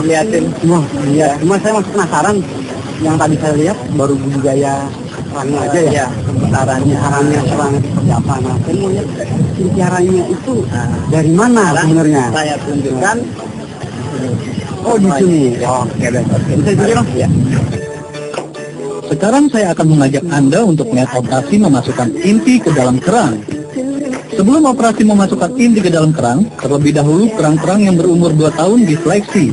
liatin. Wah, iya. Cuma saya masih penasaran. Yang tadi saya lihat baru budidaya kerangnya aja ya. Iya, Caranya serangnya seperti apa. Nah, saya mau lihat caranya itu dari mana sebenarnya? Saya tunjukkan. Oh, di sini. Oke, deh. Bisa dilihat, ya. Sekarang saya akan mengajak Anda untuk melihat operasi memasukkan inti ke dalam kerang. Sebelum operasi memasukkan inti ke dalam kerang, terlebih dahulu kerang-kerang yang berumur 2 tahun diseleksi.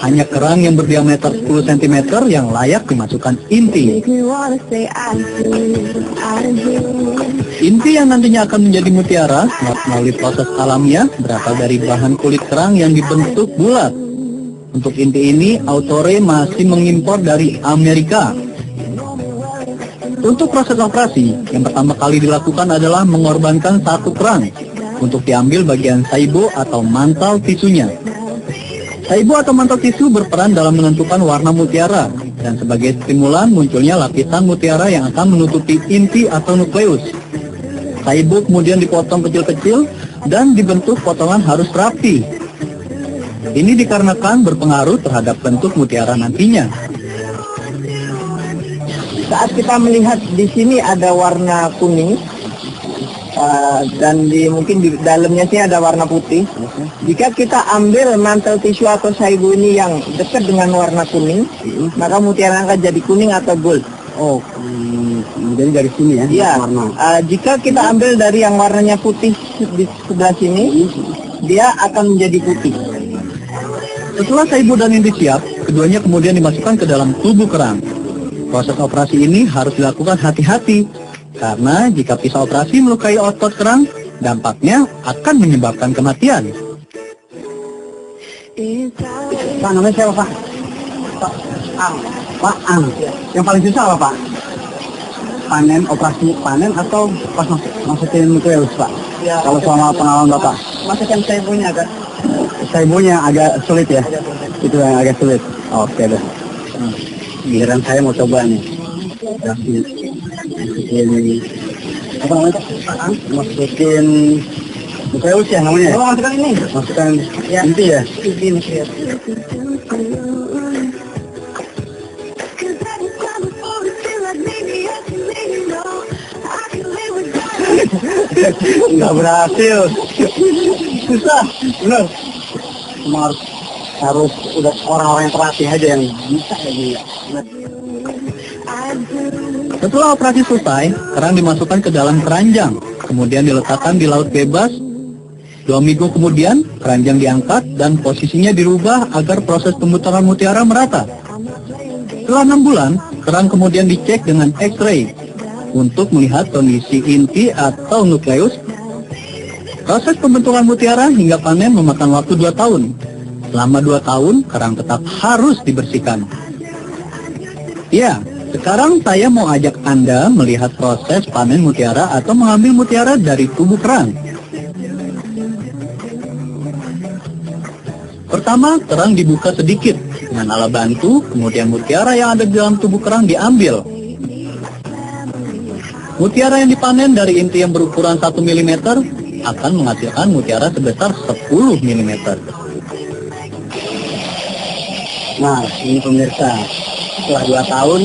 Hanya kerang yang berdiameter 10 cm yang layak dimasukkan inti. Inti yang nantinya akan menjadi mutiara melalui proses alamiah berasal dari bahan kulit kerang yang dibentuk bulat. Untuk inti ini, Autore masih mengimpor dari Amerika. Untuk proses operasi, yang pertama kali dilakukan adalah mengorbankan satu kerang untuk diambil bagian saibo atau mantel tisunya. Saibo atau mantel tisu berperan dalam menentukan warna mutiara, dan sebagai stimulan munculnya lapisan mutiara yang akan menutupi inti atau nukleus. Saibo kemudian dipotong kecil-kecil dan dibentuk potongan harus rapi. Ini dikarenakan berpengaruh terhadap bentuk mutiara nantinya. Saat kita melihat di sini ada warna kuning, dan mungkin di dalamnya sih ada warna putih. Jika kita ambil mantel tisu atau saibu ini yang dekat dengan warna kuning, maka mutiara akan jadi kuning atau gold. Oh, jadi dari sini ya? Iya. Jika kita ambil dari yang warnanya putih di sebelah sini, dia akan menjadi putih. Setelah saibu dan inti siap, keduanya kemudian dimasukkan ke dalam tubuh kerang. Proses operasi ini harus dilakukan hati-hati, karena jika pisau operasi melukai otot kerang, dampaknya akan menyebabkan kematian. Pak, namanya siapa, Pak? Pak Ang. Pak Ang. Yang paling susah apa, Pak? Panen, operasi panen atau pas masukin nukleus, Pak? Ya, kalau selama pengalaman Bapak? Masukkan saibunya agak. Saibunya agak sulit ya? Itu yang agak sulit. Oke deh. Giliran saya mau coba nih. Masukin apa namanya? Masukin nukleus ya namanya? Oh, masukkan ini. Masukkan ya. Inti ya? Ini ya. Nggak berhasil. Susah, bener. Cuma harus udah orang-orang yang terlatih aja yang bisa kayak gini. Setelah operasi selesai, kerang dimasukkan ke dalam keranjang, kemudian diletakkan di laut bebas. 2 minggu kemudian, keranjang diangkat dan posisinya dirubah agar proses pemutaran mutiara merata. Setelah 6 bulan, kerang kemudian dicek dengan X-ray untuk melihat kondisi inti atau nukleus. Proses pembentukan mutiara hingga panen memakan waktu 2 tahun. Selama 2 tahun, kerang tetap harus dibersihkan. Ya, sekarang saya mau ajak Anda melihat proses panen mutiara atau mengambil mutiara dari tubuh kerang. Pertama, kerang dibuka sedikit dengan alat bantu, kemudian mutiara yang ada di dalam tubuh kerang diambil. Mutiara yang dipanen dari inti yang berukuran 1 mm akan menghasilkan mutiara sebesar 10 mm. Nah, ini pemirsa, setelah 2 tahun,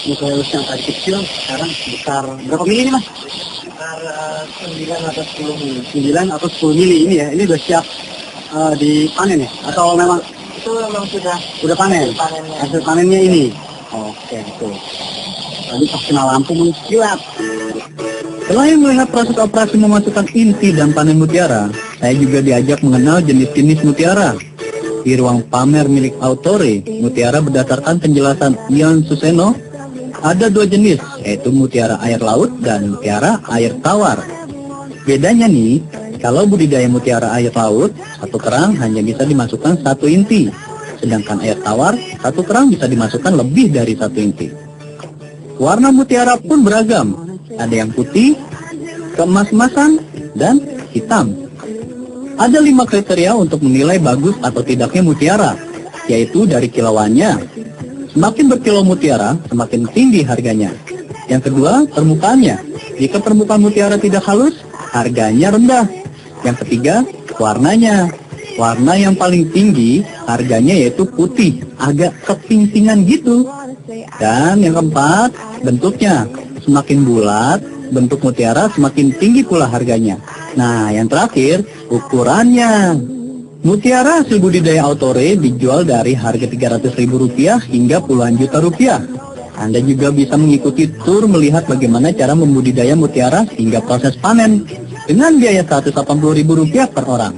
nukleus yang tadi kecil sekarang sebesar berapa mili nih, Mas? Sekitar 9 atau 10 mili. 9 atau 10 mili ini ya, ini udah siap dipanen ya? Atau memang Itu memang sudah panen? panennya. Hasil panennya ini? Oke, betul. Tadi pas kena lampu mengkilap. Selain melihat proses operasi memasukkan inti dan panen mutiara, saya juga diajak mengenal jenis-jenis mutiara. Di ruang pamer milik Autore, mutiara berdasarkan penjelasan Ian Suseno, ada 2 jenis, yaitu mutiara air laut dan mutiara air tawar. Bedanya nih, kalau budidaya mutiara air laut, satu kerang hanya bisa dimasukkan 1 inti, sedangkan air tawar, 1 kerang bisa dimasukkan lebih dari 1 inti. Warna mutiara pun beragam, ada yang putih, keemas-emasan, dan hitam. Ada 5 kriteria untuk menilai bagus atau tidaknya mutiara, yaitu dari kilauannya. Semakin berkilo mutiara, semakin tinggi harganya. Yang kedua, permukaannya. Jika permukaan mutiara tidak halus, harganya rendah. Yang ketiga, warnanya. Warna yang paling tinggi harganya yaitu putih, agak kepingsingan gitu. Dan yang keempat, bentuknya semakin bulat, bentuk mutiara semakin tinggi pula harganya. Nah, yang terakhir, ukurannya. Mutiara hasil budidaya Autore dijual dari harga Rp300.000 hingga puluhan juta rupiah. Anda juga bisa mengikuti tur melihat bagaimana cara membudidaya mutiara hingga proses panen dengan biaya Rp180.000 per orang.